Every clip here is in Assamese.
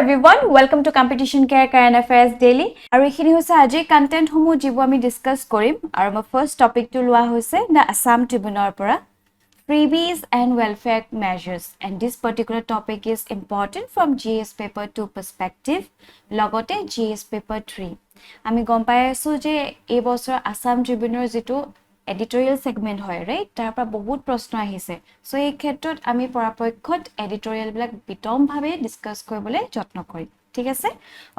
everyone, welcome to Competition Care Current Affairs Daily. আৰু এখিনি হৈছে আজি কন্টেন্ট সমূহ যিবো আমি ডিসকাস কৰিম আৰু মই ফাৰ্স্ট টপিক টু লোৱা হৈছে না আসাম ট্ৰিবিউনৰ পৰা freebies and welfare measures, and this particular topic is important from GS paper 2 perspective লগতে GS paper 3 আমি গম পাই আছো যে এই বছৰ আসাম ট্ৰিবিউনৰ যেটো editorial segment হয় right তাৰপৰা বহুত প্ৰশ্ন আহিছে সো এই ক্ষেত্ৰত আমি পৰাপক্ষত editorial বিলাক বিতম ভাবে ডিসকাস কৰিবলৈ যত্ন কৰিম ঠিক আছে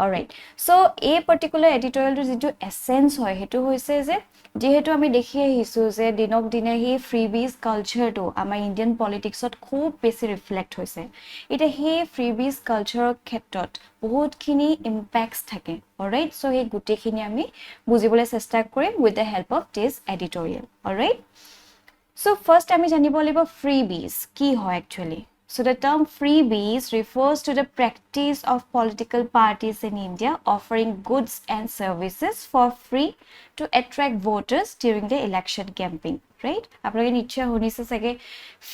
অলৰাইট সো এই পাৰ্টিকুলাৰ এডিটৰিয়েলটো যেটো এসেন্স হয় হেতু হৈছে যে যেহেতু আমি দেখি আহিছো যে দিনক দিনে হি ফ্ৰিবিজ কালচাৰটো আমাৰ ইন্ডিয়ান পলিটিক্সত খুব বেছি ৰিফ্লেক্ট হৈছে এটা হে ফ্ৰিবিজ কালচাৰৰ ক্ষেত্ৰত বহুতখিনি ইম্প্যাক্টস থাকে অলৰাইট সো এই গুটেখিনি আমি বুজিবলৈ চেষ্টা কৰিম with the help of this editorial alright so first আমি জানিব লাগিব freebies কি হয় actually so the term freebies refers to the practice of political parties in India offering goods and services for free to attract voters during the election campaign right আপোনালোকে নিশ্চয় শুনিছে চাগে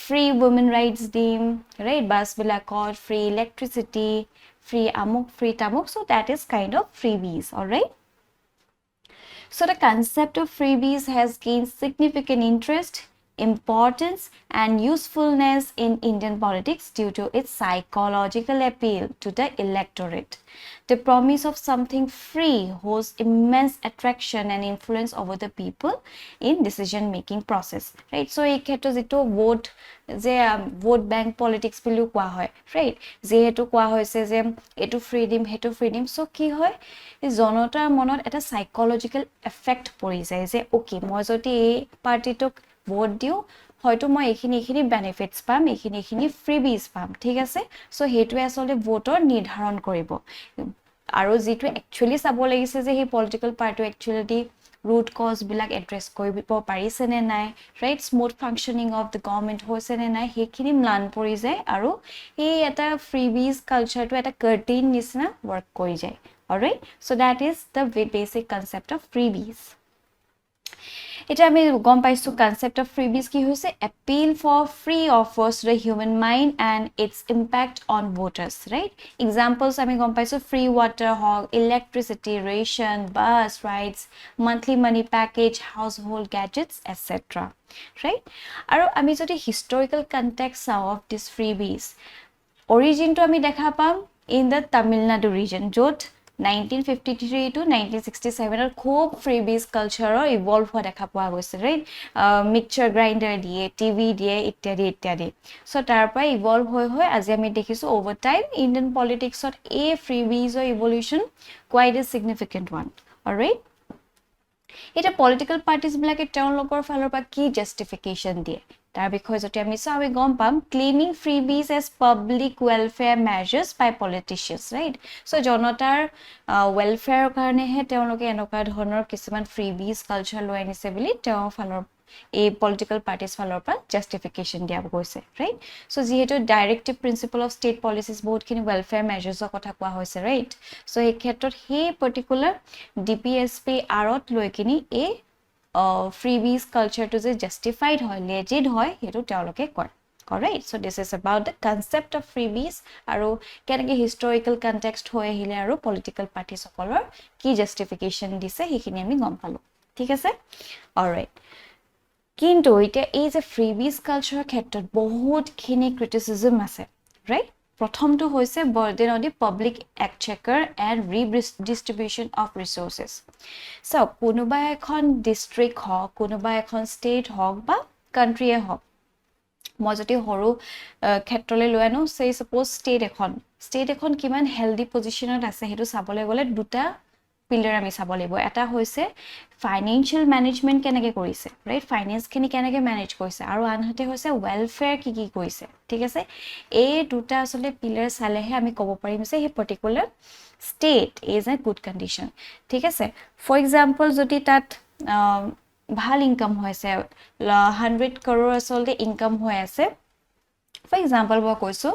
free women rights day right বাস বিলাকত free electricity free amuk free tamuk so that is kind of freebies alright so the concept of freebies has gained significant interest importance and usefulness in Indian politics due to its psychological appeal to the electorate. The promise of something free holds immense attraction and influence over the people in decision making process right so এই ক্ষেত্ৰত যেটো vote bank politics বুলি কোৱা হয় right যেহেতু কোৱা হৈছে যে এটো ফ্ৰীডম সো কি হয় জনতাৰ মনত এটা সাইকোলজিক্যাল এফেক্ট পৰি যায় যে ওকে মই যদি এই পাৰ্টিটোক ভোট দিও হয়তো মই এখিনি বেনিফিটস পাম এখিনি ফ্ৰিবিজ পাম ঠিক আছে সো হেতুৱে আসলে ভোটৰ নিৰ্ধাৰণ কৰিব আৰু যেটো একচুয়ালি চাব লাগিছে যে হে political party actually root cause বিলাক এড্ৰেছ কৰিব পাৰিছে নে নাই right smooth functioning of the government হৈছে নে নাই হেখিনি ম্লান পৰি যায় আৰু এই এটা ফ্ৰিবিজ কালচাৰটো এটা কাৰ্টেইন নিচিনা ওয়াৰ্ক কৰি যায় alright so that is the basic concept of freebies এটা আমি গম পাইছো কনসেপ্ট অফ ফ্রিবিজ কি হৈছে appeal for free offers to the human mind and its impact on voters right examples আমি গম পাইছো free water hog electricity ration bus rides monthly money package household gadgets etc right আৰু আমি যদি historical context of this freebies origin to আমি দেখা পাম in the Tamil Nadu region jot 1953 to 1967 er খুব freebies culture evolve হোৱা দেখা পোৱা গৈছে right mixture grinder দিয়ে tv দিয়ে ইত্যাদি so তাৰ পৰা evolve হৈ আজি আমি দেখিছো over time Indian politics to a freebies evolution quite a significant one alright এটা political parties বিলাকে তেওঁলোকৰ ফালৰ পৰা কি justification দিয়ে তাৰ বিষয়ে যদি আমি চাও আমি গম পাম claiming freebies as public welfare measures by politicians right so জনতাৰ welfare কাৰণে হে তেওঁলোকে এনেকুৱা ধৰণৰ কিছুমান freebies culture লৈ আনিছে বুলি তেওঁ ফালৰ এই political parties ফালৰ পৰা justification দিয়া গৈছে right so যেহেতু directive principle of state policies বহুতখিনি welfare measures কথা কোৱা হৈছে right so এই ক্ষেত্ৰত হে particular DPSP আৰত লৈ কিনি এই freebies culture to যে justified হয় legit হয় হেতু তেওঁলোকে কয় alright so this is about the concept of freebies আৰু কেনেকৈ historical context হৈ আহিলে আৰু political parties সকলৰ কি justification দিছে হেখিনি আমি গম পালো ঠিক আছে alright কিন্তু এটা এই যে freebies culture ক্ষেত্ৰত বহুতখিনি criticism আছে right প্ৰথমটো হৈছে burden on the public exchequer and redistribution of resources so কোনোবা এখন district হওক কোনোবা এখন state হওক বা country হওক মই যদি হৰু ক্ষেত্ৰলৈ লৈ আনো say suppose state এখন কিমান healthy positionত আছে হেতু চাবলৈ গলে দুটা পিলাৰ আমি চাব লাগিব এটা হৈছে ফাইনান্সিয়াল ম্যানেজমেন্ট কেনেকৈ কৰিছে ৰাইট ফাইনান্স খিনি কেনেকৈ ম্যানেজ কৰিছে আৰু আনহাতে হৈছে ওয়েলফেয়াৰ কি কৰিছে ঠিক আছে এই দুটা আসলে পিলাৰ চালেহে আমি ক'ব পাৰিম যে এই particular state is a good condition ঠিক আছে ফৰ এক্সাম্পল যদি তাত ভাল ইনকাম হৈছে 100 crore আসলে ইনকাম হৈ আছে ফৰ এক্সাম্পল মই কৈছোঁ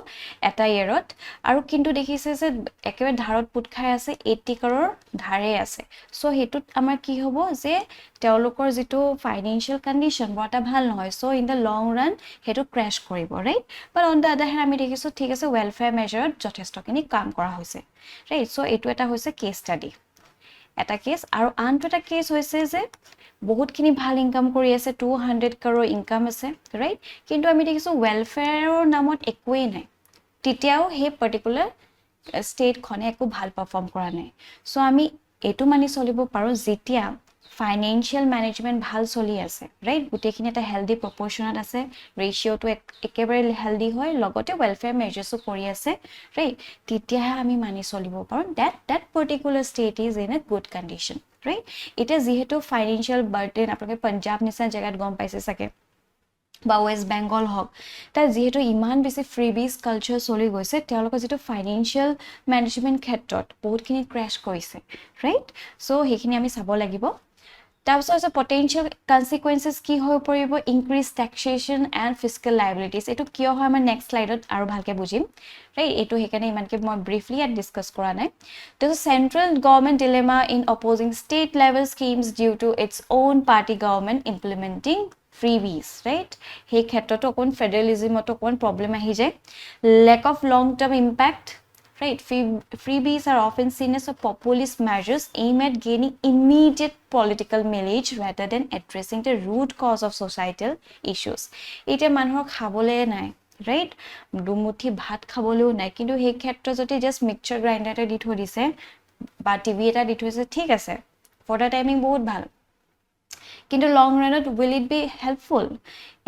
এটা ইয়েৰত আৰু কিন্তু দেখিছে যে একেবাৰে ধাৰত পুট খাই আছে 80 crore ধাৰে আছে চ' সেইটোত আমাৰ কি হ'ব যে তেওঁলোকৰ যিটো ফাইনেন্সিয়েল কণ্ডিশ্যন বৰ এটা ভাল নহয় চ' ইন দ্য লং ৰান সেইটো ক্ৰেছ কৰিব ৰাইট বাট অন দ্য আদাৰ হেণ্ড আমি দেখিছোঁ ঠিক আছে ৱেলফেয়াৰ মেজাৰত যথেষ্টখিনি কাম কৰা হৈছে ৰাইট চ' এইটো এটা হৈছে কেছ ষ্টাডি এটা কেছ আৰু আনটো এটা কেছ হৈছে যে বহুতখিনি ভাল ইনকাম কৰি আছে 200 crore ইনকাম আছে ৰাইট কিন্তু আমি দেখিছোঁ ৱেলফেয়াৰৰ নামত একোৱেই নাই তেতিয়াও সেই পাৰ্টিকুলাৰ ষ্টেটখনে একো ভাল পাৰফৰ্ম কৰা নাই চ' আমি এইটো মানি চলিব পাৰোঁ যেতিয়া ফাইনেন্সিয়েল মেনেজমেণ্ট ভাল চলি আছে ৰাইট গোটেইখিনি এটা হেল্ডি প্ৰপৰ্চনত আছে ৰেচিঅ'টো একেবাৰে হেল্ডি হয় লগতে ৱেলফেয়াৰ মেজাৰ্ছো কৰি আছে ৰাইট তেতিয়াহে আমি মানি চলিব পাৰোঁ that particular state is in a good condition right এটা যেহেতু ফাইনেন্সিয়েল বাৰ্ডেন আপোনালোকে পঞ্জাব নিচিনা জেগাত গম পাইছে চাগে বা ৱেষ্ট বেংগল হওক তাৰ যেহেতু ইমান বেছি ফ্ৰীবিজ কালচাৰ চলি গৈছে তেওঁলোকৰ যিটো ফাইনেন্সিয়েল মেনেজমেণ্ট ক্ষেত্ৰত বহুতখিনি ক্ৰেছ কৰিছে ৰাইট চ' সেইখিনি আমি চাব লাগিব তাৰপিছত হৈছে পটেনচিয়েল কনচিকুৱেঞ্চেছ কি হৈ পৰিব ইনক্ৰিজ টেক্সেশ্যন এণ্ড ফিস্কেল লাইবিলিটিজ এইটো কিয় হয় আমাৰ নেক্সট শ্লাইডত আৰু ভালকৈ বুজিম ৰাইট এইটো সেইকাৰণে ইমানকৈ মই ব্ৰিফলি ইয়াত ডিছকাছ কৰা নাই তাৰপিছত central government dilemma in opposing state level schemes due to its own party government implementing freebies right সেই ক্ষেত্ৰতো অকণ ফেডাৰেলিজিমতো অকণ প্ৰব্লেম আহি যায় lack of long term impact right freebies are often seen as a populist measures aimed at gaining immediate political mileage rather than addressing the root cause of societal issues ite manhok khabole nai right dumuthi bhat khaboleu nai kintu he khetro joti just mixture grinder ta di thoi dise ba tv eta di thoise thik ase for the timing bahut bhal কিন্তু লং ৰানত উইল ইট বি হেল্পফুল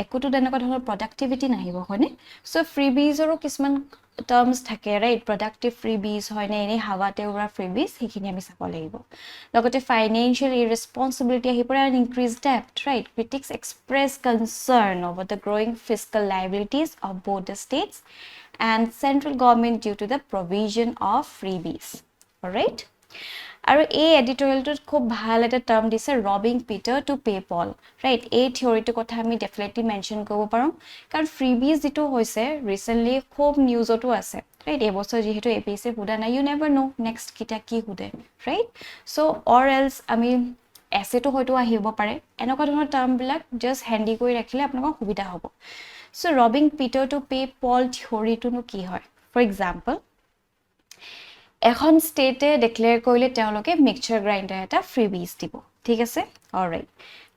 একোটো তেনেকুৱা ধৰণৰ প্ৰডাক্টিভিটি নাহিব হয়নে চ' ফ্ৰীবিজৰো কিছুমান টাৰ্মছ থাকে ৰাইট প্ৰডাক্টিভ ফ্ৰীবিজ হয়নে এনেই হাৱাতে উৰা ফ্ৰীবিজ সেইখিনি আমি চাব লাগিব লগতে ফাইনেন্সিয়েল ইৰেছপনচিবিলিটি আহি পৰে এণ্ড ইনক্ৰিজ ডেপ্ট right critics express concern over the growing fiscal liabilities of both the states and central government due to the provision of freebies alright আৰু এই এডিটৰিয়েলটোত খুব ভাল এটা টাৰ্ম দিছে robbing Peter to pay Paul right এই থিয়ৰিটোৰ কথা আমি ডেফিনেটলি মেনশ্যন কৰিব পাৰোঁ কাৰণ ফ্ৰীবিজ যিটো হৈছে ৰিচেণ্টলি খুব নিউজতো আছে ৰাইট এইবছৰ যিহেতু APSC সোধা নাই ইউ নেভাৰ ন' নেক্সট কেইটা কি সোধে ৰাইট চ' অৰ এলছ আমি এছেটো হয়তো আহিব পাৰে এনেকুৱা ধৰণৰ টাৰ্মবিলাক জাষ্ট হেণ্ডি কৰি ৰাখিলে আপোনালোকৰ সুবিধা হ'ব চ' ৰবিং পিটাৰ টু পে পল থিয়ৰিটোনো কি হয় ফৰ এক্সাম্পল এখন ষ্টেটে ডিক্লেয়াৰ কৰিলে তেওঁলোকে মিক্সচাৰ গ্ৰাইণ্ডাৰ এটা ফ্ৰীবিজ দিব ঠিক আছে অলৰাইট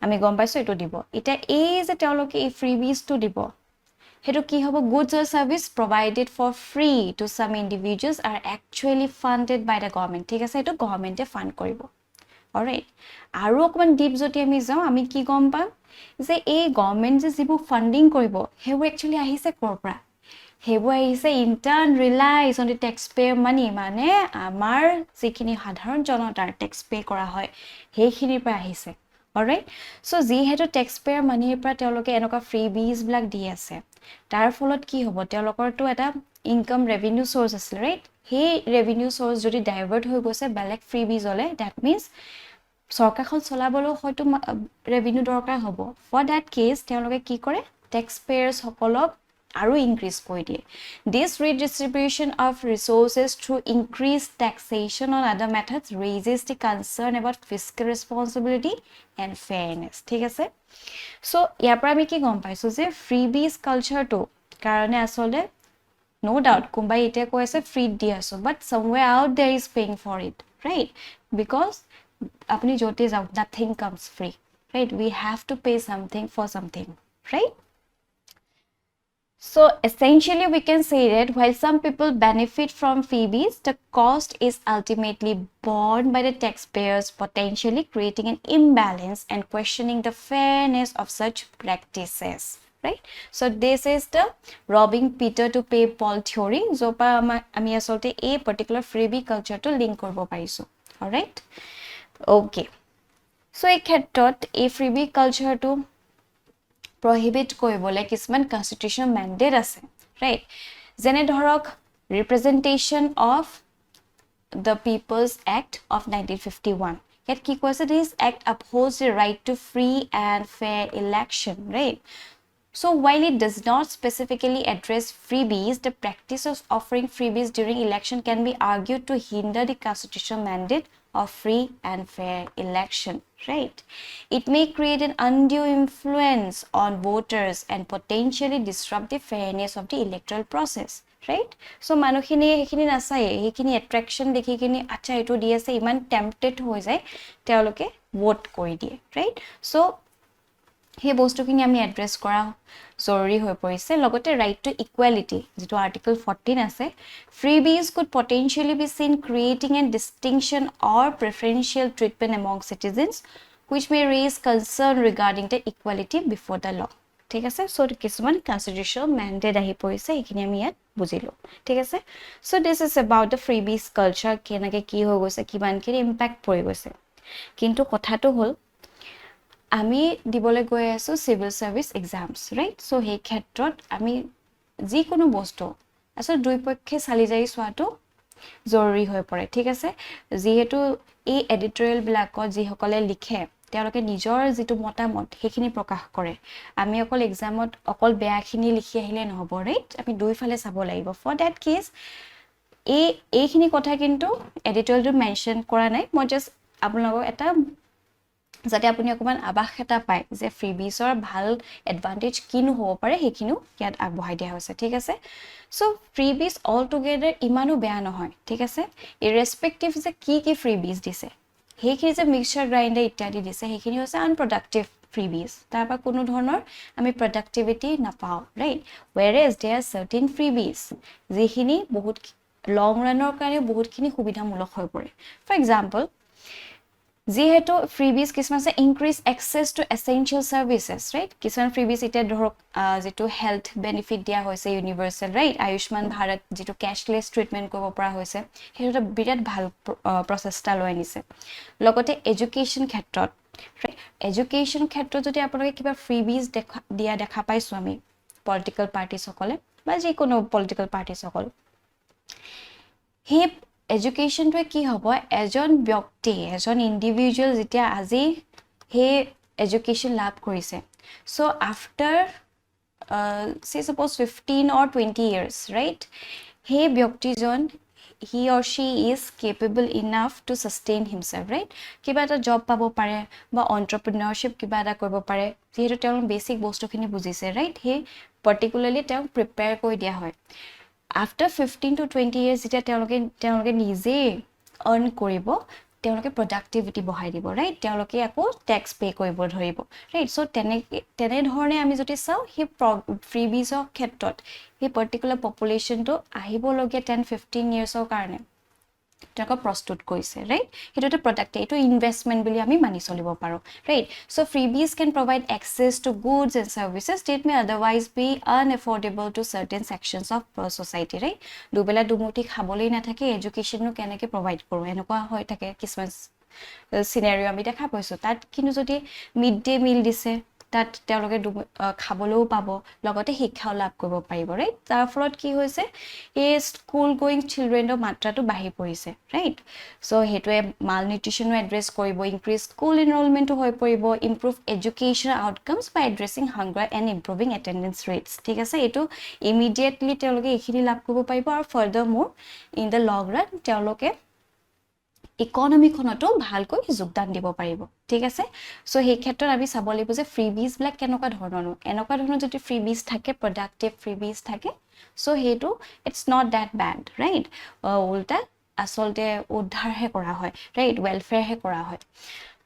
আমি গম পাইছোঁ এইটো দিব এতিয়া এই যে তেওঁলোকে এই ফ্ৰীবিজটো দিব সেইটো কি হ'ব goods or service provided for free to some individuals are actually funded by the government ঠিক আছে এইটো গভৰ্ণমেণ্টে ফাণ্ড কৰিব অলৰাইট আৰু অকণমান ডিপ যদি আমি যাওঁ আমি কি গম পাম যে এই গভৰ্ণমেণ্ট যে যিবোৰ ফাণ্ডিং কৰিব সেইবোৰ একচুৱেলি আহিছে ক'ৰ পৰা সেইবোৰ আহিছে in turn relies on the tax payer money মানে আমাৰ যিখিনি সাধাৰণ জনতাৰ টেক্স পে' কৰা হয় সেইখিনিৰ পৰা আহিছে অলৰাইট চ' যিহেতু টেক্স পেয়াৰ মানিৰ পৰা তেওঁলোকে এনেকুৱা ফ্ৰীবিজবিলাক দি আছে তাৰ ফলত কি হ'ব তেওঁলোকৰতো এটা ইনকাম ৰেভিনিউ চ'ৰ্চ আছিল ৰাইট সেই ৰেভিনিউ চ'ৰ্চ যদি ডাইভাৰ্ট হৈ গৈছে বেলেগ ফ্ৰীবিজলে ডেট মিনছ চৰকাৰখন চলাবলৈও হয়তো ৰেভিনিউ দৰকাৰ হ'ব ফৰ ডেট কেছ তেওঁলোকে কি কৰে টেক্স পেয়াৰ্ছসকলক আৰু ইনক্ৰিজ কৰি দিয়ে this redistribution of resources through increase taxation on other methods raises the concern about fiscal responsibility and fairness ঠিক আছে চ' ইয়াৰ পৰা আমি কি গম পাইছোঁ যে ফ্ৰীবিজ কালচাৰটো কাৰণে আচলতে ন' ডাউট কোনোবাই এতিয়া কৈ আছে ফ্ৰীত দি আছোঁ but someone out there is paying for it right because আপুনি য'তে যাওক nothing comes free right we have to pay something for something right So essentially we can say that while some people benefit from freebies, the cost is ultimately borne by the taxpayers, potentially creating an imbalance and questioning the fairness of such practices. Right? So this is the robbing Peter to pay Paul theory. So আমি আসলতে এই particular freebie culture to link কৰিব পাৰিছোঁ. Alright? Okay. So এই ক্ষেত্ৰত এই freebie culture to prohibit কৰিবলৈ কিছুমান কনষ্টিটিউশ্যনেল মেণ্ডেট আছে ৰাইট যেনে ধৰক representation of the people's act of 1951 ইয়াত কি কৈছে this act upholds the right to free and fair election right So while it does not specifically address freebies, the practice of offering freebies during election can be argued to hinder the constitutional mandate of free and fair election, right? It may create an undue influence on voters and potentially disrupt the fairness of the electoral process, right? So manukhini hekhini nasai hekhini attraction dekhi kini acha etu di ase iman tempted hoi jay teoloke vote kori die, right? So সেই বস্তুখিনি আমি এড্ৰেছ কৰা জৰুৰী হৈ পৰিছে লগতে ৰাইট টু ইকুৱেলিটি যেটো আৰ্টিকল 14 আছে freebies could potentially be seen creating a distinction or preferential treatment among citizens which may raise concern regarding the equality before the law ঠিক আছে সো কিছুমান কনস্টিটিউশনাল ম্যান্ডেট আহি পৰিছে এইখিনি আমি ইয়াত বুজিলো ঠিক আছে so this is about the freebies culture কেনেকৈ কি হৈ গৈছে কিমানখিনি ইম্প্যাক্ট পৰি গৈছে কিন্তু কথাটো হ'ল আমি দিবলৈ গৈ আছো civil service exams right so hey ক্ষেত্ৰত আমি যি কোনো বস্তু আসলে দুই পক্ষে চালি যাই সোৱাটো জৰুৰী হৈ পৰে ঠিক আছে যেহেতু এই এডিটৰিয়েল ব্লকত যি সকলে লিখে তেওঁলোকে নিজৰ যেটো মতামত হেখিনি প্ৰকাশ কৰে আমি অকল এক্সামত অকল বেয়াখিনি লিখি আহিলে নহব ৰাইট আমি দুইফালে চাব লাগিব ফৰ দ্যাট কেস এইখিনি কথা কিন্তু এডিটৰিয়েলটো মেনশন কৰা নাই মই জাস্ট আপোনালোকক এটা যাতে আপুনি অকমান আবাস এটা পায় যে ফ্ৰিবিজৰ ভাল এডভান্টেজ কিনো হ'ব পাৰে হেকিনো ইয়াত আগবঢ়াই দিয়া হৈছে ঠিক আছে সো ফ্ৰিবিজ অল টুগেদাৰ ইমানো বেয়া নহয় ঠিক আছে ইৰেসপেক্টিভ যে কি ফ্ৰিবিজ দিছে হেখিনি যে মিক্সচাৰ গ্ৰাইণ্ডাৰ ইত্যাদি দিছে হেখিনি হৈছে আনপ্ৰডাক্টিভ freebies তাৰপা কোনো ধৰণৰ আমি প্ৰডাক্টিভিটি নাপাও right whereas there are certain freebies যেখিনি বহুত লং ৰানৰ কাৰণে বহুতখিনি সুবিধামূলক হৈ পৰে ফৰ এক্সাম্পল যেহেতু freebies কিছুমান আছে increase access to essential services right কিছুমান freebies এটা ধৰক যেটো হেলথ বেনিফিট দিয়া হৈছে ইউনিভাৰ্সাল ৰাইট আয়ুষ্মান ভাৰত যেটো ক্যাশলেস ট্ৰিটমেন্ট কৰিব পৰা হৈছে হেটো বিৰাট ভাল প্ৰচেষ্টা লৈ আনিছে লগতে এডুকেশন ক্ষেত্ৰত এডুকেশন ক্ষেত্ৰত যদি আপোনালোকে কিবা freebies দেখা পাইছো আমি পলিটিক্যাল পাৰ্টি সকলে বা যে কোনো পলিটিক্যাল পাৰ্টি সকল হে এডুকেশন তো কি হ'ব এজন ব্যক্তি এজন ইন্ডিভিজুয়াল যেতিয়া আজি হে এডুকেশন লাভ কৰিছে so after say suppose 15 or 20 years right হে ব্যক্তিজন he or she is capable enough to sustain himself right কিবা এটা জব পাব পাৰে বা এন্টাৰপ্ৰেনিয়ৰশিপ কিবা এটা কৰিব পাৰে যেহেতু তেওঁ বেসিক বস্তুখিনি বুজিছে ৰাইট হে পাৰ্টিকুলাৰলি তেওঁ প্ৰিপেয়াৰ কৰি দিয়া হয় after 15 to 20 years যেতিয়া তেওঁলোকে নিজে earn কৰিব তেওঁলোকে productivity বঢ়াই দিব ৰাইট তেওঁলোকে আকৌ ট্যাক্স পে কৰিব ধৰিব ৰাইট সো তেনে ধৰণে আমি যদি চাও হে ফ্ৰিবিজৰ ক্ষেত্ৰত হে পাৰ্টিকুলাৰ পপুলেশন তো আহিব লগিয়া 10-15 ইয়াৰ্ছৰ কাৰণে টাকা প্ৰস্তুত কৰিছে ৰাইট হেটো এটা প্ৰডাক্ট এটো ইনভেষ্টমেন্ট বুলি আমি মানি চলিব পাৰো right so freebies can provide access to goods and services that may otherwise be unaffordable to certain sections of society right দুবেলা দুমুঠি খাবলৈ না থাকে এডুকেশনও কেনেকে প্ৰভাইড কৰো এনেকুৱা হৈ থাকে কিছুমান সিনাৰিও আমি দেখা পাইছো তাত কিন্তু যদি মিড ডে মিল দিছে তাত তেওঁলোকে খাবলৈও পাব লগতে শিক্ষাও লাভ কৰিব পাৰিব ৰাইট তাৰ ফলত কি হৈছে এই স্কুল গোইং চিলড্ৰেনৰ মাত্ৰাটো বাঢ়ি পৰিছে ৰাইট সো হেটোৱে মাল নিউট্ৰিশনও এড্ৰেছ কৰিব ইনক্ৰিজ স্কুল এনৰোলমেন্টও হৈ পৰিব improve education outcomes by addressing hunger and improving attendance rates ঠিক আছে এটো ইমিডিয়েটলি তেওঁলোকে এইখিনি লাভ কৰিব পাৰিব আৰু ফাৰ্দাৰ মোৰ ইন দ্য লং ৰান তেওঁলোকে ইকোনমি খনটো ভালকৈ যোগদান দিব পাৰিব ঠিক আছে সো সেই ক্ষেত্ৰত আমি চাব লাগিব যে ফ্ৰিবিজ ব্ল্যাক কেনেকুৱা ধৰণৰ যদি ফ্ৰিবিজ থাকে প্ৰডাক্টিভ ফ্ৰিবিজ থাকে সো হেটো it's not that bad right উল্টা আসলতে উদ্ধাৰহে কৰা হয় ৰাইট ওয়েলফেয়াৰ হে কৰা হয়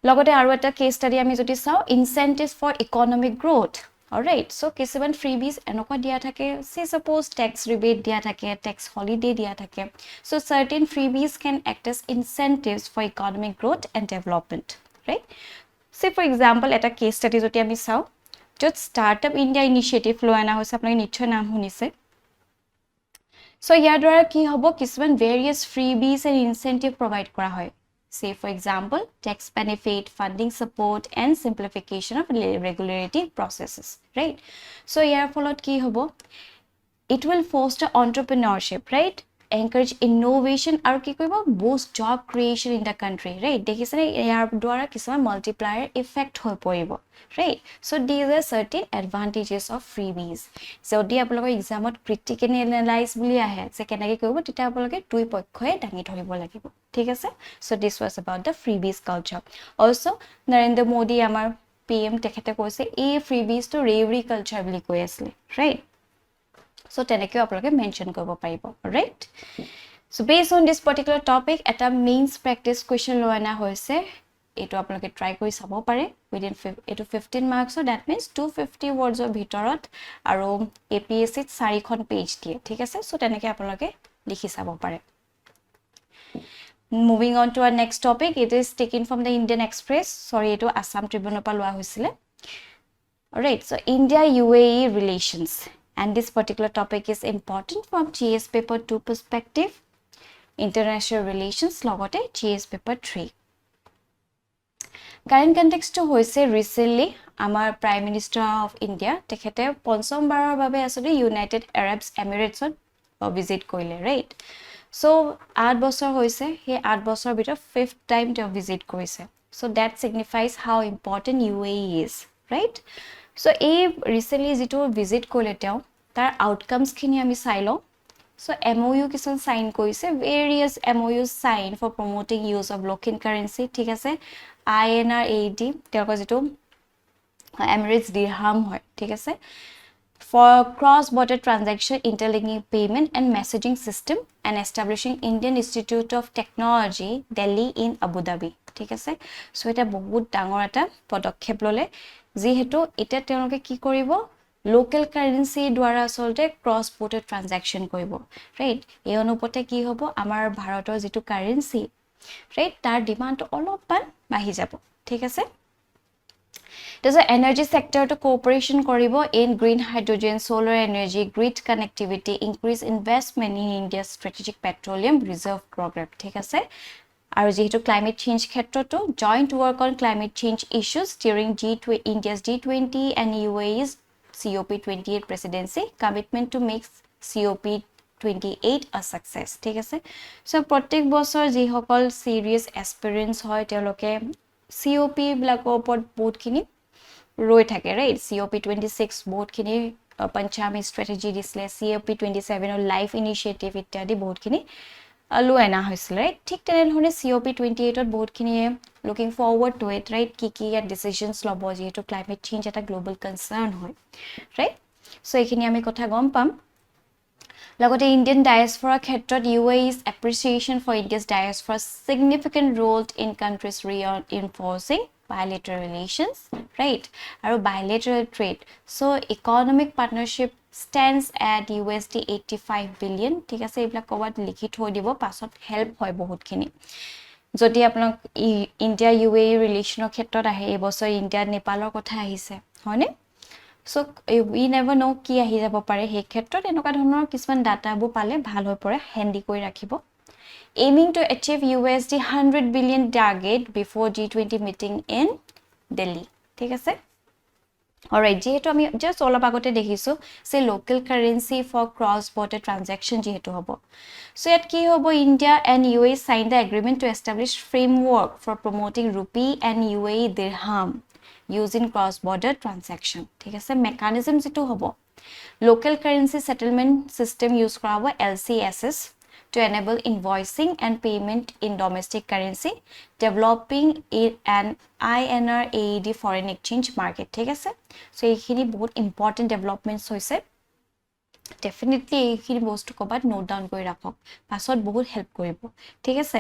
লগতে আৰু এটা কেস ষ্টাডি আমি যদি চাও incentives for economic growth alright so কিছুমান freebies এনেকুৱা দিয়া থাকে say suppose tax rebate দিয়া থাকে tax holiday দিয়া থাকে so certain freebies can act as incentives for economic growth and development right say for example এটা case study যদি আমি চাও যত startup india initiative লৈ আনা হৈছে আপোনাক নিশ্চয় নাম শুনিছে so ইয়াৰ দ্বাৰা কি হ'ব কিছুমান various freebies and incentive provide কৰা হয় say for example tax benefit funding support and simplification of regulatory processes right so here followed ki hobo it will foster entrepreneurship right encourage innovation আৰু কি কৰিব boost job creation in the country right দেখিছেনে ইয়াৰ দ্বাৰা কিছুমান multiplier effect হৈ পৰিব right so these are certain advantages of freebies যদি আপোনালোকৰ এক্সামত critically analyze বুলি আহে যে কেনেকৈ কৰিব তেতিয়া আপোনালোকে দুই পক্ষই দাঙি ধৰিব লাগিব ঠিক আছে so this was about the freebies culture also Narendra Modi আমাৰ PM তেখেতে কৈছে এই freebies to bravery culture বুলি কৈ আছিল right so তেনেকৈ আপোনালোকে মেনশন কৰিব পাৰিব right so based on this particular topic এটা means practice question লোৱানা হৈছে এটো আপোনালোকে ট্ৰাই কৰি চাব পাৰে within এটো 15 marks that means 250 words ৰ ভিতৰত আৰু APSC 4খন পেজ দিয়ে ঠিক আছে so তেনেকৈ আপোনালোকে লিখি চাব পাৰে moving on to our next topic it is taken from the Indian Express sorry এটো Assam Tribune পৰা লোৱা হৈছিল alright so India UAE relations and this particular topic is important from GS paper 2 perspective international relations logote GS paper 3 current context to hoise recently amar prime minister of India tekhete পঞ্চম বাৰৰ বাবে আসলে United Arab Emirates visit koile right so 8 বছৰ হৈছে হে 8 বছৰ ভিতৰ 5th time to visit koise so that signifies how important UAE is right so a recently যেটো visit koile তেও তাৰ outcomes খিনি আমি চাইলো so MOU কিখন সাইন কৰিছে various MOUs sign for promoting use of local currency ঠিক আছে INR AED তেওঁলোকৰ যেটো Emirates dirham হয় ঠিক আছে for cross border transaction interlinking payment and messaging system and establishing Indian Institute of Technology Delhi in Abu Dhabi ঠিক আছে so এটা বহুত ডাঙৰ এটা পদক্ষেপ ললে যেহেতু এটা তেওঁলোকে কি কৰিব local currency দ্বাৰা আসলতে cross border transaction কৰিব right এই অনুপাতে কি হ'ব আমাৰ ভাৰতৰ যেটো কাৰেন্সি right তাৰ ডিমান্ড অলপমান বাঢ়ি যাব ঠিক আছে There's an energy sector to cooperation koribo in green hydrogen, solar energy, grid connectivity, increase investment in India's strategic petroleum reserve program. ঠিক আছে আৰু যেহেতু climate change ক্ষেত্ৰটো joint work on climate change issues during India's G20 and UAE's COP28 presidency, commitment to make COP28 a success. ঠিক আছে so প্ৰত্যেক বছৰ যি সকল serious aspirants হয় তেওঁলোকে COP বিলাকৰ ওপৰত বহুতখিনি ৰৈ থাকে right COP26 বহুতখিনি পঞ্চামী strategy দিছিলে COP27 ৰ লাইফ ইনিশিয়েটিভ ইত্যাদি বহুতখিনি লোৱানা হৈছিল right ঠিক তেনেধৰণে COP28 ত বহুতখিনি looking forward to it right কি decisions লব যেহেতু climate change এটা global concern হয় right so এইখিনি আমি কথা গম পাম লগতে Indian diaspora ক্ষেত্ৰত UAE's appreciation for India's diaspora significant role in countries reinforcing bilateral relations right আৰু bilateral trade so economic partnership stands at USD 85 billion ঠিক আছে এইবিলাক কবাত লিখি থৈ দিব পাছত হেল্প হয় বহুতখিনি যদি আপোনাক ইন্ডিয়া UAE ৰিলেচনৰ ক্ষেত্ৰত আহে এই বছৰ ইন্ডিয়া নেপালৰ কথা আহিছে হয়নে so we never know কি আহি যাব পাৰে এই ক্ষেত্ৰত এনেকুৱা ধৰণৰ কিছুমান ডাটাবোৰ পালে ভাল হৈ পৰে হ্যান্ডি কৰি ৰাখিব aiming to achieve USD 100 billion target before G20 meeting in Delhi ঠিক আছে alright যেহেতু আমি just অলপ আগতে দেখিছো সে local currency for cross border transaction যেহেতু হ'ব so ইয়াত কি হ'ব India and UAE signed the agreement to establish framework for promoting rupee and UAE dirham using cross border transaction ঠিক আছে mechanism যেটো হ'ব local currency settlement system use কৰা হ'ব LCSS to enable invoicing and payment in domestic currency developing an INR AED foreign exchange market ঠিক আছে so এইখিনি বহুত important developments হৈছে definitely এইখিনি বস্তু কবাত নোট ডাউন কৰি ৰাখক পাছত বহুত হেল্প কৰিব ঠিক আছে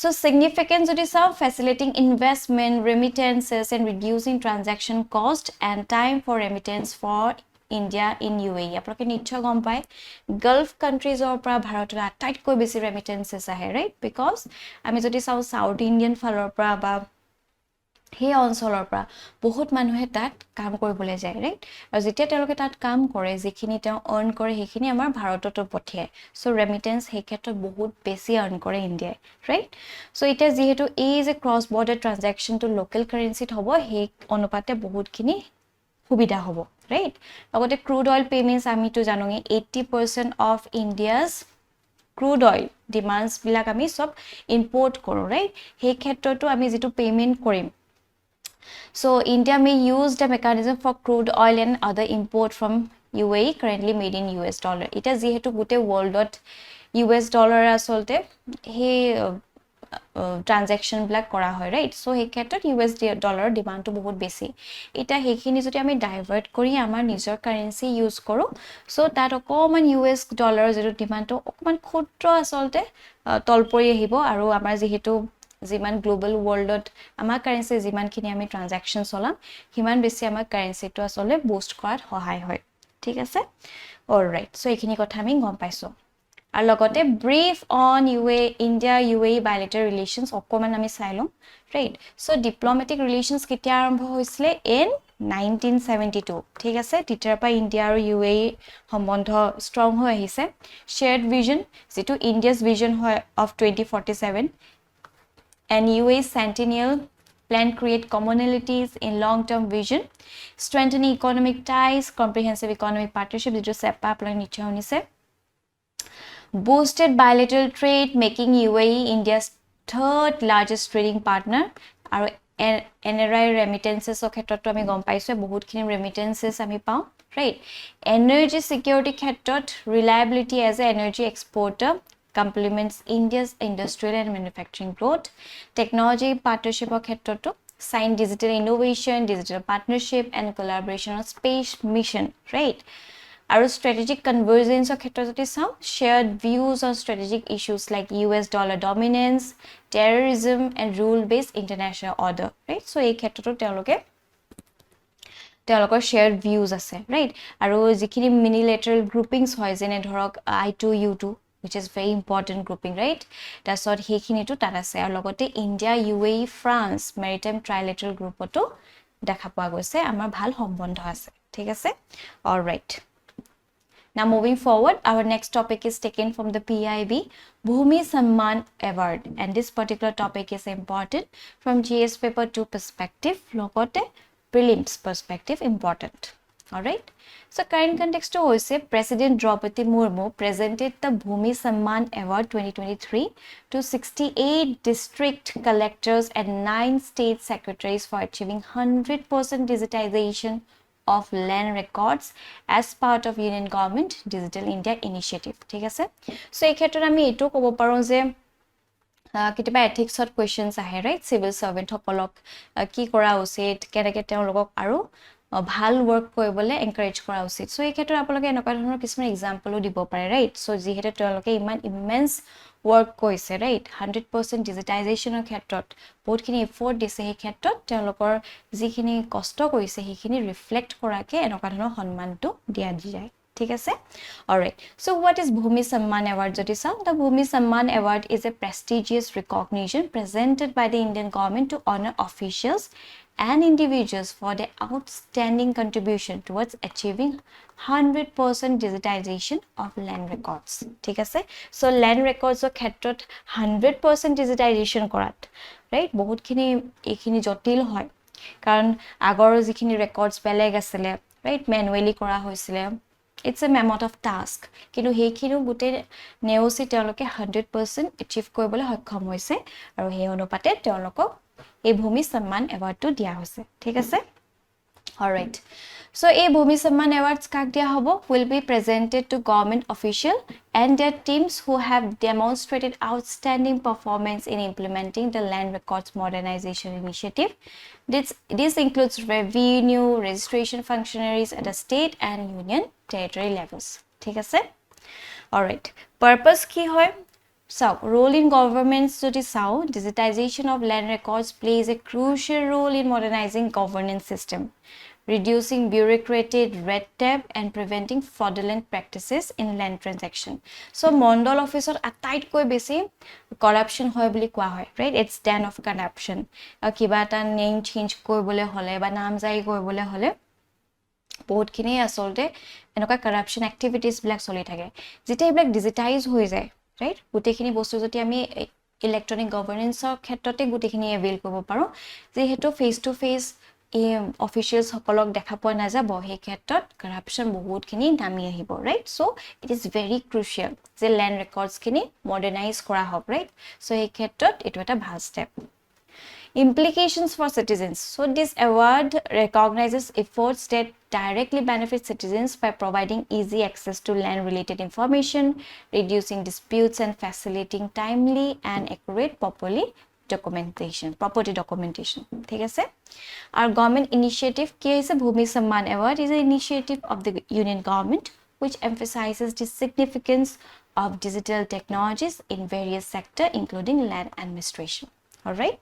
so significant যদি চাও facilitating investment remittances and reducing transaction cost and time for remittance for India in UAE আপোনালোকে নিশ্চয় গম পায় Gulf countries অৰ পৰা ভাৰতৰ আটাইতকৈ বেছি remittances আহে right because আমি যদি চাও South Indian ফালৰ পৰা বা হে অঞ্চলৰ পৰা বহুত মানুহে তাত কাম কৰিবলৈ যায় right আৰু যেতিয়া তেওঁলোকে তাত কাম কৰে যিখিনি তেওঁ earn কৰে সেইখিনি আমাৰ ভাৰতত পঠিয়ায় so remittance সেই ক্ষেত্ৰত বহুত বেছি earn কৰে ইন্ডিয়াই right so এটা যেহেতু এই যে cross border transaction to local currency হ'ব সেই অনুপাতে বহুতখিনি সুবিধা হ'ব right লগতে crude oil payments আমি তো জানোগে 80% of India's ক্ৰুড অইল ডিমান্ডছ বিলাক আমি সব ইম্পোৰ্ট কৰো ৰাইট সেই ক্ষেত্ৰটো আমি যেটো পেমেন্ট কৰিম So India may use the mechanism for crude oil and other import from UAE currently made in US dollar. It is যেহেতু গোটে worldত US dollar আসলতে হে ট্ৰানজেকশন ব্লাক কৰা হয় ৰাইট সো হে ক্ষেত্ৰত US ডলাৰ ডিমান্ডটো বহুত বেছি এটা হেখিনি যদি আমি ডাইভাৰ্ট কৰি আমাৰ নিজৰ কাৰেন্সি ইউজ কৰো সো তাত অকমান US ডলাৰ যেটো ডিমান্ডটো অকমান ক্ষুদ্ৰ আসলতে তলপৰি আহিব আৰু আমাৰ যেহেতু যিমান গ্লোবাল ওয়াৰ্ল্ডত আমাৰ কাৰেন্সি যিমানখিনি আমি ট্ৰানজেকশন চলাম হিমান বেছি আমাৰ কাৰেন্সিটো আসলে বুস্ট কৰাত সহায় হয় ঠিক আছে অলৰাইট সো এইখিনি কথা আমি গম পাইছো আৰু লগতে brief on India UAE bilateral relations অকমান আমি চাইলম ৰাইট সো ডিপ্লোমেটিক ৰিলেশনস কেতিয়া আৰম্ভ হৈছিল ইন 1972 ঠিক আছে তেতিয়াৰ পৰা ইন্ডিয়া আৰু UAE সম্বন্ধ ষ্ট্ৰং হৈ আহিছে শেয়াৰ্ড ভিজন যেটো ইণ্ডিয়াছ ভিজন হয় of 2047 and UAE's centennial plan create commonalities in long-term vision, strengthening economic ties, comprehensive economic partnership, which is SEPA plan niche boosted bilateral trade, making UAE India's third largest trading partner. Aru NRI remittances o khetrot ami gom paisu bahut khini remittances ami pau right energy security khetrot reliability as an energy exporter complements India's industrial and manufacturing growth. Technology partnership or khetroto sign digital innovation, digital partnership and collaboration on space mission, right? Our strategic convergence or khetroto some shared views on strategic issues like US dollar dominance, terrorism and rule-based international order, right? So ei khetroto তেওঁলোকৰ shared views আছে, right? আৰু যিখিনি minilateral groupings হয় যেনে ধৰক I2U2 which is very important grouping right that's what hekhinitu tarase aru logote India UAE France maritime trilateral groupoto dekha poa goise amar bhal sombondho ase thik ase all right now moving forward our next topic is taken from the PIB Bhumi Samman Award and this particular topic is important from GS paper 2 perspective logote prelims perspective important all right so current context to hoise President Draupadi Murmu presented the Bhumi Samman Award 2023 to 68 district collectors and 9 state secretaries for achieving 100% digitization of land records as part of Union Government Digital India Initiative ঠিক আছে so এই ক্ষেত্ৰত আমি এটো ক'ব পাৰো যে কিবা ethics of questions আহে right civil servant সকলক কি কৰা উচিত কেনেকৈ তেওঁলোকক আৰু ভাল ওয়াৰ্ক কৰিবলে এনকাৰেজ কৰা উচিত সো এই ক্ষেত্ৰত আপোনালোকে এনেকুৱা ধৰণৰ কিছুমান এক্সাম্পলও দিব পাৰে ৰাইট সো যিহেতু তেওঁলোকে ইমান ইমেন্স ওয়াৰ্ক কৰিছে ৰাইট 100% ডিজিটাইজেশনৰ ক্ষেত্ৰত বহুতখিনি এফৰ্ট দিছে এই ক্ষেত্ৰত তেওঁলোকৰ যিখিনি কষ্ট কৰিছে সেইখিনি ৰিফ্লেক্ট কৰাকে এনেকুৱা ধৰণৰ সন্মানটো দিয়া যায় ঠিক আছে alright so what is Bhumi Samman Award jodi sa the Bhumi Samman Award is a prestigious recognition presented by the Indian government to honor officials and individuals for their outstanding contribution towards achieving 100% digitization of land records ঠিক আছে so land records or ক্ষেত্ৰত 100% digitization কৰাত right বহুতখিনি এইখিনি জটিল হয় কাৰণ আগৰ যিখিনি ৰেকৰ্ডছ বেলেগ আছিল right manually কৰা হৈছিল it's a mammoth of task কিন্তু হেখিনি গুটে নেওসি তেওঁলোকে 100% achieve কৰিবলৈ সক্ষম হৈছে আৰু সেই অনুপাতে তেওঁলোকক এই ভূমি সন্মান এৱাৰ্ডটো দিয়া হৈছে ঠিক আছে alright so এই ভূমি সন্মান এৱাৰ্ডস কাক দিয়া হ'ব will be presented to government official and their teams who have demonstrated outstanding performance in implementing the land records modernization initiative this includes revenue registration functionaries at the state and union territory levels ঠিক আছে alright purpose কি হয় So, role in governments jodi sao digitization of land records plays a crucial role in modernizing governance system, reducing bureaucratic red tape and preventing fraudulent practices in land transaction. So, Mondal officer atait koi besi corruption hoy boli kwa hoy, right? It's den of corruption. Kiba ta name change koi bole hole ba naam jai koi bole hole বহুত খিনি আসলতে এনেকা corruption activities black চলি থাকে যেটা black digitize হৈ যায় right গুটেখিনি বস্তু যদি আমি ইলেক্ট্ৰনিক গভৰ্নেন্সৰ ক্ষেত্ৰতে গুটেখিনি এভেইল কৰিব পাৰো যেহেতু ফেস টু ফেস এই অফিচিয়েলছ সকলক দেখা পোৱা নাযাব সেই ক্ষেত্ৰত কৰাপশন বহুতখিনি নামি আহিব right so it is very crucial যে ল্যান্ড ৰেকৰ্ডছখিনি মডাৰ্নাইজ কৰা হওক ৰাইট সো এই ক্ষেত্ৰত এটো এটা ভাল step Implications for citizens. So this award recognizes efforts that directly benefit citizens by providing easy access to land-related information, reducing disputes and facilitating timely and accurate property documentation. ठीक है से? Our government initiative क्या है से Bhumi Samman Award is an initiative of the Union government which emphasizes the significance of digital technologies in various sectors including land administration. All right?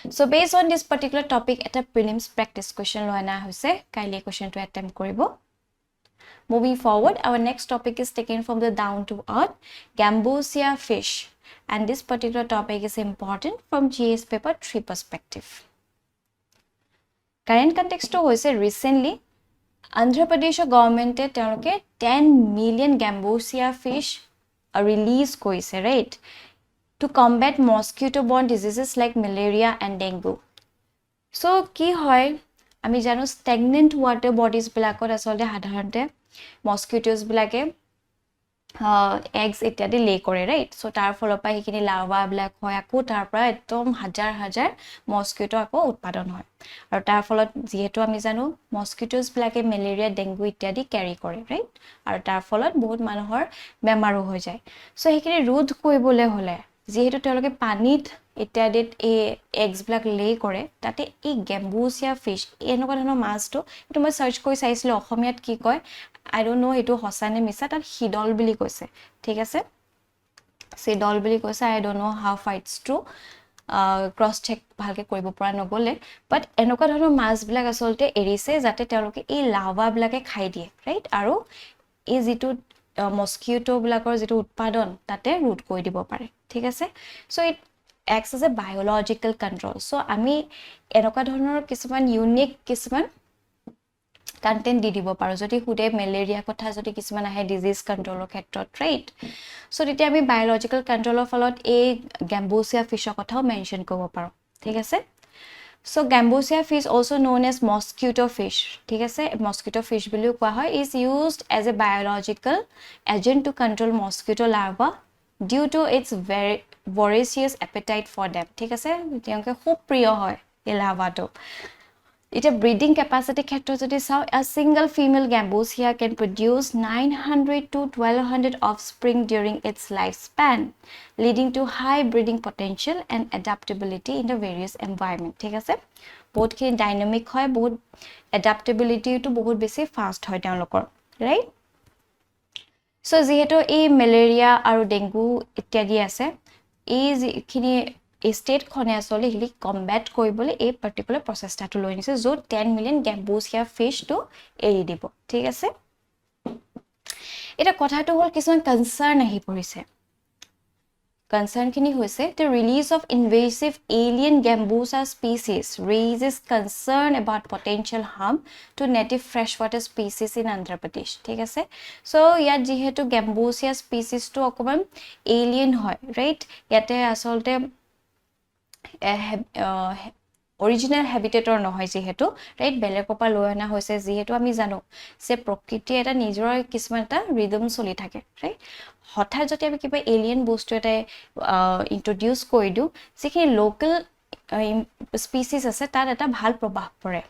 So based on this particular topic at a prelims practice question loana hoise kaile question to attempt koribo moving forward our next topic is taken from the down to earth gambusia fish and this particular topic is important from GS paper 3 perspective current context to hoise recently Andhra Pradesh government e teloke 10 million gambusia fish release koise right to combat mosquito-borne diseases like malaria and dengue. So, ki hoy, ami jano stagnant water bodies bilakot asolde hadharante mosquitoes bilake eggs ityadi lay kore right. So, tar follow pa hikini larva bilak hoy ako tar pra etom hajar mosquito ako utpadon hoy. Aru tar follow jihetu ami jano mosquitoes bilake malaria dengue ityadi carry kore right. Aru tar follow bahut manohor bemaru hoy jay. So, hikini rodh koibole hole যেহেতু তেওঁলোকে পানীত ইত্যাদিত এই এগস ব্ল্যাক লে কৰে তাতে এই গ্যাম্বুচিয়া ফিশ এনেকুৱা ধৰণৰ মাছটো এটো মই সাৰ্চ কৰি চাইছিল অসমীয়াত কি কয় আই ডোন্ট নো এটো হসানে মিছা তাত হিডল বুলি কৈছে ঠিক আছে সিডল বুলি কৈছে I don't know how fights through cross check ভালকে কৰিব পৰা নগলে বাট এনেকুৱা ধৰণৰ মাছ ব্ল্যাক আসলতে এৰিছে যাতে তেওঁলোকে এই লাভা ব্ল্যাকে খাই দিয়ে ৰাইট আৰু এই যেটো mosquito blakor যেটো উৎপাদন তাতে ৰুট কৰি দিব পাৰে ঠিক আছে so it acts as a biological control so আমি এনেকুৱা ধৰণৰ কিছুমান ইউনিক কিছুমান কন্টেন্ট দি দিব পাৰো যদি হুডে ম্যালেৰিয়া কথা যদি কিছুমান আহে ডিজিজ কন্ট্ৰোলৰ ক্ষেত্ৰত ৰাইট সো তেতিয়া আমি বায়োলজিক্যাল কন্ট্ৰোলৰ ফলত এই গ্যাম্বুচিয়া ফিশৰ কথাও মেনশন কৰিব পাৰো ঠিক আছে So gambusia fish also known as mosquito fish ঠিক আছে mosquito fish বুলিও কোৱা হয় is used as a biological agent to control mosquito larvae due to its very voracious appetite for them ঠিক আছে তেওঁলোকে খুব প্ৰিয় হয় এই লাৰ্ভাটো It a breeding capacity ক্ষেত্ৰত যদি চাও a single female gambusia can produce 900 to 1200 offspring during its lifespan leading to high breeding potential and adaptability in the various environment ঠিক আছে বহুত কি ডাইনামিক হয় বহুত adaptability to বহুত বেছি ফাস্ট হয় তেওঁলোকৰ ৰাইট সো যেহেতু এই ম্যালেৰিয়া আৰু ডেংগু ইত্যাদি আছে এই যিখিনি state খনে আসলে হিলি কমব্যাট কৰিবলে এই পাৰ্টিকুলাৰ প্ৰচেষ্টাটো লৈ নিছে য'ত 10 মিলিয়ন গ্যাম্বুচিয়া ফিশ টো এৰি দিব ঠিক আছে এটা কথাটো হল কিছুমান কনসাৰ্ন আহি পৰিছে কনসাৰ্ন খিনি হৈছে the release of invasive alien gambusia species raises concern about potential harm to native freshwater species in Andhra Pradesh ঠিক আছে সো ইয়াত যেহেতু গ্যাম্বুচিয়া স্পিচিস টো অকমান এলিয়েন হয় ৰাইট ইয়াতে আসলতে original habitat or নহয় যেহেতু ৰাইট বেলেগপা লৈ আনা হৈছে যেহেতু আমি জানো যে প্ৰকৃতি এটা নিজৰ কিছুমান এটা ৰিদম চলি থাকে ৰাইট হঠাৎ যদি আমি কিবা এলিয়েন বস্তু এটা ইন্ট্ৰোডিউস কৰি দিও যিখিনি লোকাল স্পিচিস আছে তাত এটা ভাল প্ৰভাৱ পৰে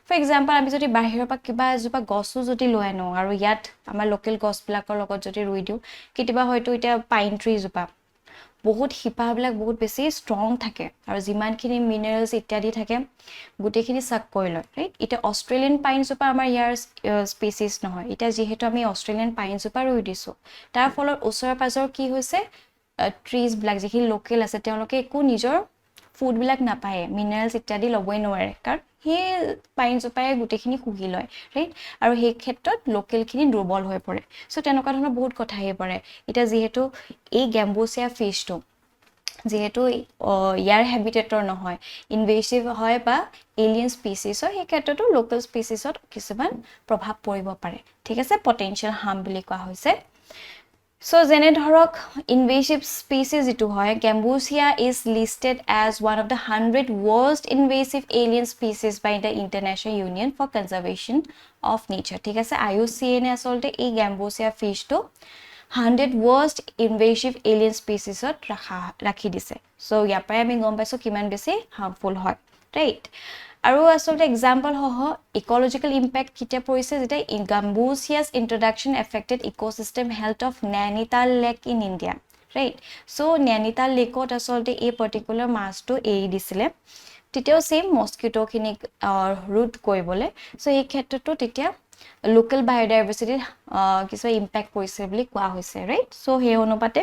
ফৰ এক্সাম্পল আমি যদি বাহিৰৰ পৰা কিবা জুপা গছও যদি লৈ আনো আৰু ইয়াত আমাৰ লোকাল গছবিলাকৰ লগত যদি ৰুই দিও কিবা হয়তো এটা পাইন ট্ৰি জুপা বহুত হিপাবিলাক বহুত বেছি ষ্ট্ৰং থাকে আৰু যিমানখিনি মিনাৰেলস ইত্যাদি থাকে গুটেখিনি সাক কৰি লয় ৰাইট এটা অষ্ট্ৰেলিয়ান পাইন জুপা আমাৰ ইয়াৰ স্পিচিস নহয় এটা যেহেতু আমি অষ্ট্ৰেলিয়ান পাইন জুপা ৰুই দিছো তাৰ ফলত ওচৰৰ পাজৰ কি হৈছে ট্ৰিজ ব্ল্যাক যিখিনি লোকেল আছে তেওঁলোকে একো নিজৰ ফুড বিলাক নাপায় মিনাৰেলস ইত্যাদি লবই নোৱাৰে কাৰণ হে পাইন জুপায়ে গুটেখিনি খুগি লয় ৰাইট আৰু সেই ক্ষেত্ৰত লোকেল খিনি দুৰ্বল হৈ পৰে সো তেনেকুৱা ধৰণৰ বহুত কথা আহি পৰে এটা যেহেতু এই গ্যাম্বুচিয়া ফিশটো যেহেতু ইয়াৰ হ্যাবিটেটৰ নহয় ইনভেসিভ হয় বা এলিয়েন স্পিচিস হয় সেই ক্ষেত্ৰতো লোকাল স্পিচিসত কিছুমান প্ৰভাৱ পৰিব পাৰে ঠিক আছে পটেনশিয়াল হাৰ্ম বুলি কোৱা হৈছে So, যেনে ধৰক invasive species যিটো হয়, Gambusia is listed as one of the 100 worst invasive alien species by the International Union for Conservation of Nature. ঠিক আছে, IUCN আচলতে এই Gambusia fish to 100 worst invasive alien species ৰাখি দিছে. So, ইয়াৰ পৰাই আমি গম পাইছোঁ কিমান বেছি harmful হয়, right? আৰু আচলতে এক্সাম্পল হহ ইকোলজিক্যাল ইম্প্যাক্ট কিটা পৰিছে যেতিয়া gambusias introduction affected ecosystem health of Nainital lake in India right so Nainital লেকত আচলতে এই পাৰ্টিকুলাৰ মাছটো এৰি দিছিলে তেতিয়াও সেম মস্কিটোখিনিক ৰুট কৰিবলৈ সো এই ক্ষেত্ৰতো তেতিয়া লোকেল বায়োডাইভাৰ্চিটিৰ কিছু ইম্প্যাক্ট পৰিছে বুলি কোৱা হৈছে ৰাইট সো সেই অনুপাতে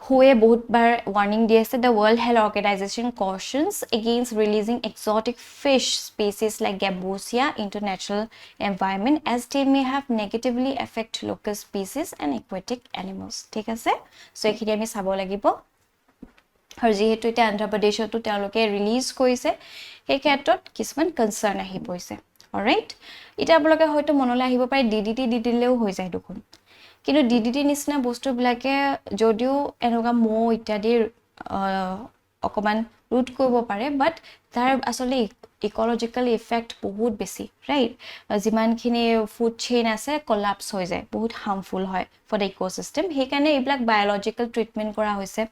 हुए बहुत बार वार्निंग दिए से the World Health Organization cautions against releasing exotic fish species like Gambusia into natural environment as they may have negatively affect local species and aquatic animals. ঠিক আছে সো এখিনি আমি চাব লাগিব আৰু যেহেতু এটা আন্ধ্ৰ প্ৰদেশতো তেওঁলোকে ৰিলিজ কৰিছে এই ক্ষেত্ৰত কিছুমান কনসাৰ্ন আহি পৰিছে অলৰাইট এটা আপোনালোকে হয়তো মনলৈ আহিব পাৰে ডিডিটি দি দিলেও হৈ যায় দেখোন কিন্তু ডিডিটি নিচিনা বস্তুবিলাকে যদিও এনেকুৱা মো ইত্যাদি অকমান ৰুট কৰিব পাৰে বাট তাৰ আসলে ইকোলজিক্যাল ইফেক্ট বহুত বেছি ৰাইট যিমানখিনি ফুড চেইন আছে কোলাপস হৈ যায় বহুত হাৰ্মফুল হয় ফৰ দ্য ইকোসিস্টেম সেইকাৰণে এইবিলাক বায়োলজিক্যাল ট্ৰিটমেন্ট কৰা হৈছে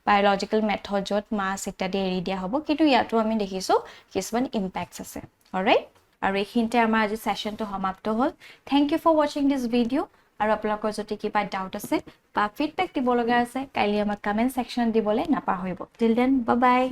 বায়োলজিক্যাল মেথড যত মাছ ইত্যাদি এৰি দিয়া হ'ব কিন্তু ইয়াতো আমি দেখিছো কিছুমান ইম্প্যাক্টস আছে অলৰাইট আৰু এইখিনিতে আমাৰ আজি সেশনটো সমাপ্ত হ'ল thank you for watching this video আৰু আপোনালোকৰ যদি কিবা ডাউট আছে বা ফিডবেক দিব লগা আছে কাইলৈ আমাক কমেন্ট সেকশনত দিবলৈ নাপাহৰিব টিল দেন বাই বাই